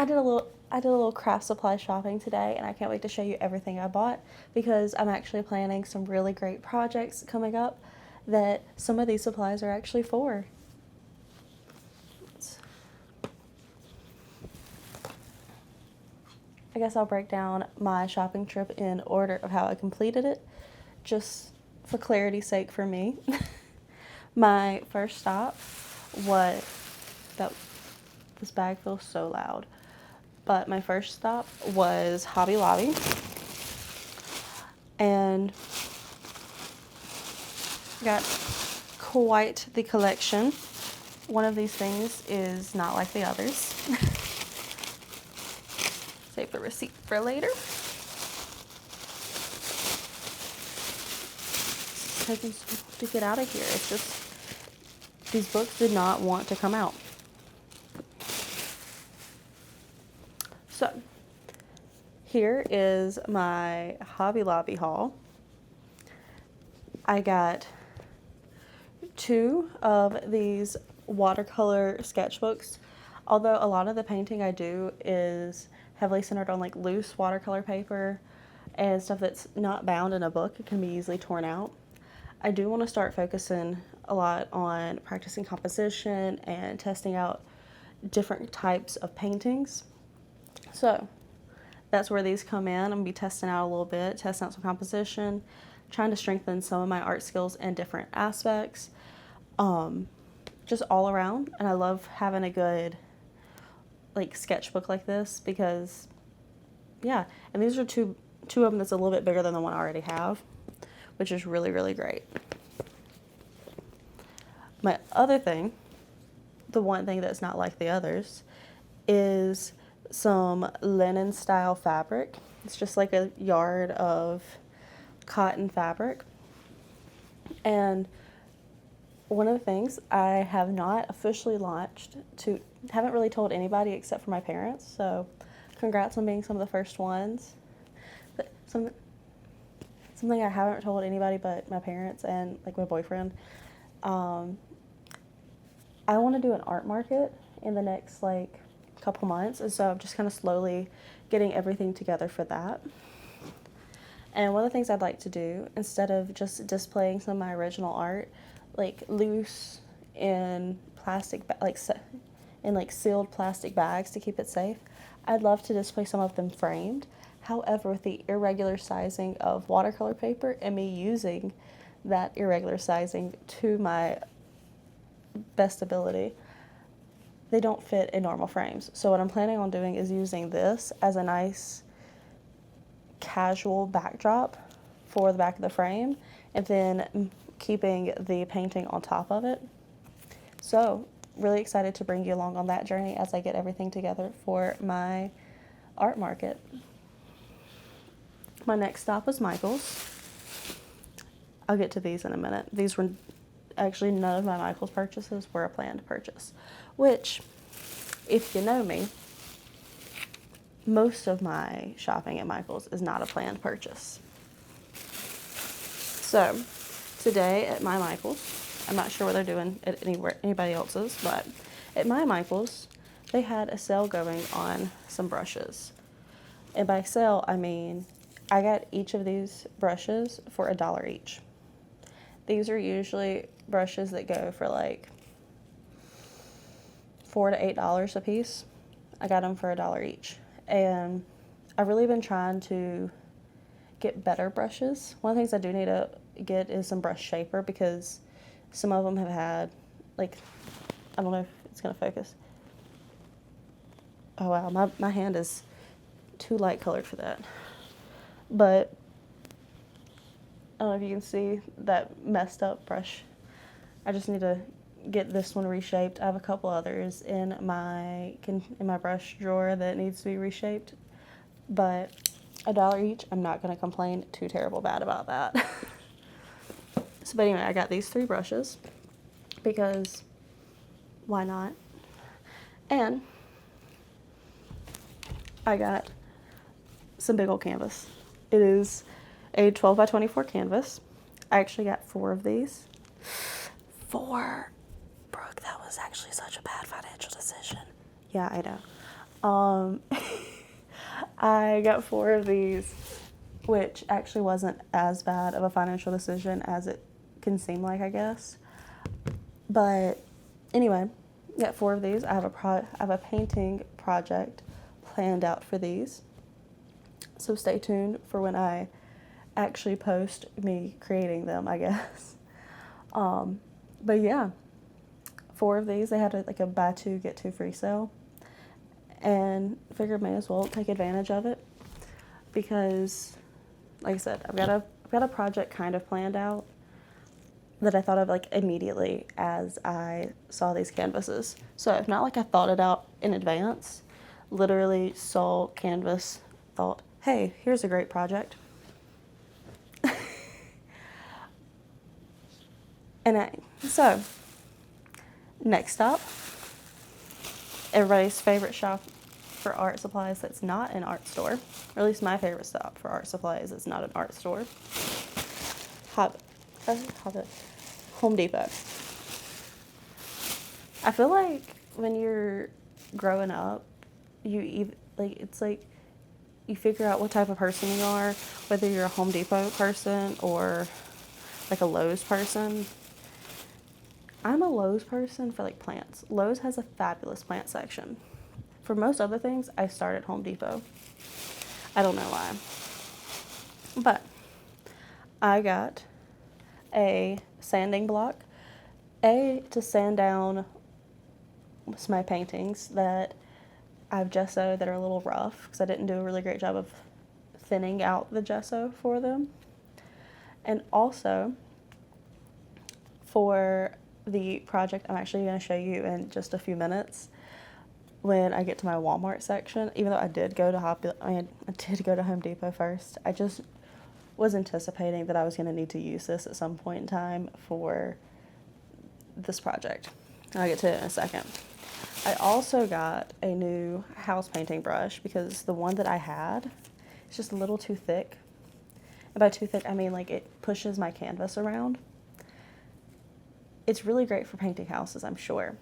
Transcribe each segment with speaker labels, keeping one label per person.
Speaker 1: I did a little craft supply shopping today, and I can't wait to show you everything I bought because I'm actually planning some really great projects coming up that some of these supplies are actually for. I guess I'll break down my shopping trip in order of how I completed it, just for clarity's sake for me. My first stop was that this bag feels so loud. But my first stop was Hobby Lobby. And got quite the collection. One of these things is not like the others. Save the receipt for later. It's taking so long to get out of here. It's just, these books did not want to come out. So, here is my Hobby Lobby haul. I got 2 of these watercolor sketchbooks. Although a lot of the painting I do is heavily centered on like loose watercolor paper and stuff that's not bound in a book, it can be easily torn out. I do want to start focusing a lot on practicing composition and testing out different types of paintings. So that's where these come in. I'm going to be testing out a little bit, testing out some composition, trying to strengthen some of my art skills in different aspects, just all around. And I love having a good like sketchbook like this because, yeah, and these are two of them that's a little bit bigger than the one I already have, which is really, really great. My other thing, the one thing that's not like the others, is some linen style fabric. It's just like a yard of cotton fabric. And one of the things I have not officially launched haven't really told anybody except for my parents, so congrats on being some of the first ones. But something I haven't told anybody but my parents and like my boyfriend. I want to do an art market in the next like couple months, and so I'm just kind of slowly getting everything together for that. And one of the things I'd like to do, instead of just displaying some of my original art like loose in plastic like sealed plastic bags to keep it safe, I'd love to display some of them framed. However, with the irregular sizing of watercolor paper and me using that irregular sizing to my best ability, they don't fit in normal frames. So what I'm planning on doing is using this as a nice casual backdrop for the back of the frame and then keeping the painting on top of it. So really excited to bring you along on that journey as I get everything together for my art market. My next stop was Michael's. I'll get to these in a minute. These were actually none of my Michael's purchases were a planned purchase, which, if you know me, most of my shopping at Michael's is not a planned purchase. So today at my Michael's, I'm not sure what they're doing at anybody else's, but at my Michael's, they had a sale going on some brushes. And by sale, I mean I got each of these brushes for $1 each. These are usually brushes that go for like $4 to $8 a piece. I got them for $1 each. And I've really been trying to get better brushes. One of the things I do need to get is some brush shaper because some of them have had, like, I don't know if it's going to focus. Oh wow, my hand is too light colored for that. But I don't know if you can see that messed up brush. I just need to get this one reshaped. I have a couple others in my brush drawer that needs to be reshaped. But $1 each, I'm not going to complain too terrible bad about that. So, but anyway, I got these 3 brushes because why not? And I got some big old canvas. It is a 12 by 24 canvas. I actually got 4 of these. 4. Brooke, that was actually such a bad financial decision. Yeah, I know. Um, I got 4 of these, which actually wasn't as bad of a financial decision as it can seem like, I guess. But anyway, got 4 of these. I have a painting project planned out for these. So stay tuned for when I actually post me creating them, I guess. But yeah, 4 of these. They had like a buy 2 get 2 free sale, and figured may as well take advantage of it because, like I said, I've got a project kind of planned out that I thought of like immediately as I saw these canvases. So it's not like I thought it out in advance. Literally saw canvas, thought, hey, here's a great project. So next stop, everybody's favorite shop for art supplies that's not an art store, or at least my favorite stop for art supplies that's not an art store. Home Depot. I feel like when you're growing up, it's like you figure out what type of person you are, whether you're a Home Depot person or like a Lowe's person. I'm a Lowe's person for like plants. Lowe's has a fabulous plant section. For most other things, I start at Home Depot. I don't know why. But I got a sanding block, to sand down some of my paintings that I've gessoed that are a little rough because I didn't do a really great job of thinning out the gesso for them. And also for the project I'm actually going to show you in just a few minutes when I get to my Walmart section, even though I did go to Home Depot first. I just was anticipating that I was going to need to use this at some point in time for this project. I'll get to it in a second. I also got a new house painting brush because the one that I had is just a little too thick. And by too thick, I mean like it pushes my canvas around. It's really great for painting houses, I'm sure.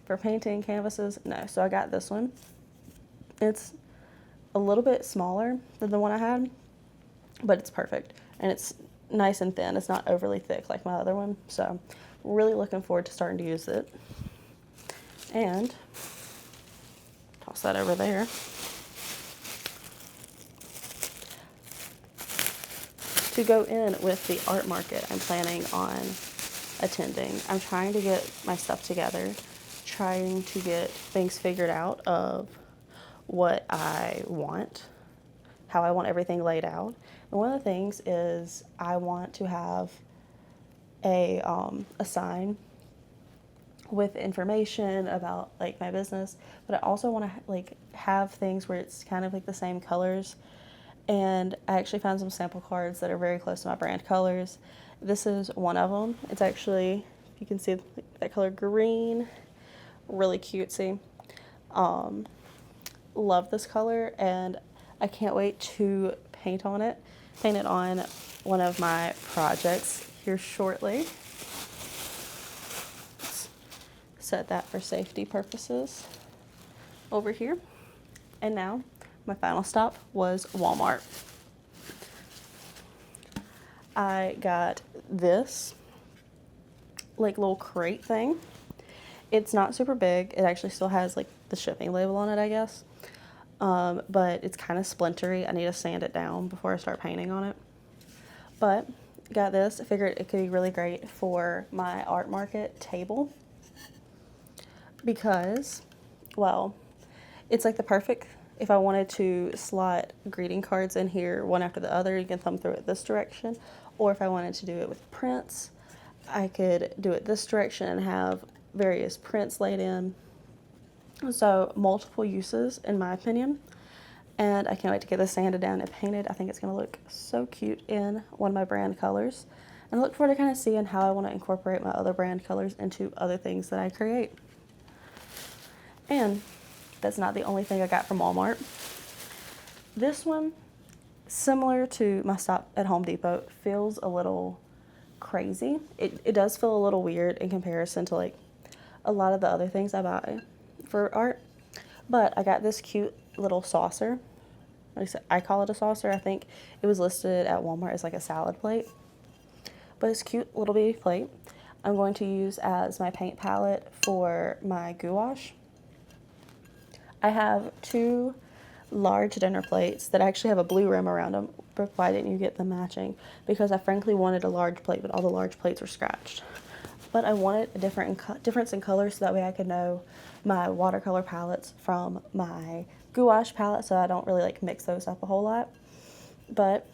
Speaker 1: For painting canvases, no. So I got this one. It's a little bit smaller than the one I had, but it's perfect. And it's nice and thin. It's not overly thick like my other one. So really looking forward to starting to use it. And toss that over there. To go in with the art market I'm planning on attending. I'm trying to get my stuff together, trying to get things figured out of what I want, how I want everything laid out. And one of the things is I want to have a sign with information about like my business, but I also want to like have things where it's kind of like the same colors. And I actually found some sample cards that are very close to my brand colors. This is one of them. It's actually, you can see that color green, really cutesy. Love this color, and I can't wait to paint it on one of my projects here shortly. Let's set that for safety purposes over here. And now my final stop was Walmart. I got this like little crate thing. It's not super big. It actually still has like the shipping label on it, I guess. But it's kind of splintery. I need to sand it down before I start painting on it. But got this. I figured it could be really great for my art market table because, well, it's like the perfect, if I wanted to slot greeting cards in here one after the other, you can thumb through it this direction. Or if I wanted to do it with prints, I could do it this direction and have various prints laid in. So multiple uses in my opinion. And I can't wait to get this sanded down and painted. I think it's going to look so cute in one of my brand colors. And I look forward to kind of seeing how I want to incorporate my other brand colors into other things that I create. And that's not the only thing I got from Walmart. This one, similar to my stop at Home Depot, feels a little crazy. It does feel a little weird in comparison to like a lot of the other things I buy for art. But I got this cute little saucer. At least I call it a saucer. I think it was listed at Walmart as like a salad plate. But it's a cute little bitty plate. I'm going to use as my paint palette for my gouache. I have 2 large dinner plates that actually have a blue rim around them. But why didn't you get them matching? Because I frankly wanted a large plate, but all the large plates were scratched. But I wanted a difference in color so that way I could know my watercolor palettes from my gouache palette, so I don't really like mix those up a whole lot. But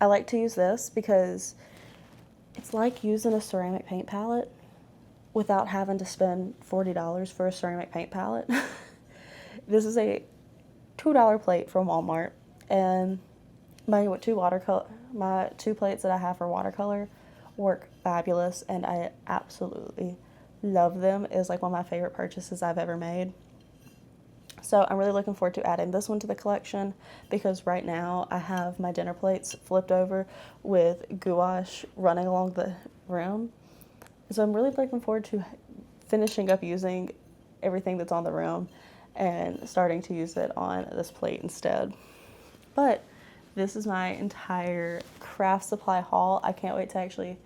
Speaker 1: I like to use this because it's like using a ceramic paint palette without having to spend $40 for a ceramic paint palette. This is a $2 plate from Walmart, and my 2 plates that I have for watercolor work fabulous, and I absolutely love them. It's like one of my favorite purchases I've ever made. So I'm really looking forward to adding this one to the collection, because right now I have my dinner plates flipped over with gouache running along the rim. So I'm really looking forward to finishing up using everything that's on the rim and starting to use it on this plate instead. But this is my entire craft supply haul. I can't wait to actually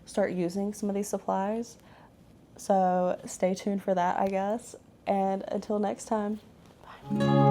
Speaker 1: start using some of these supplies. So stay tuned for that, I guess. And until next time, bye.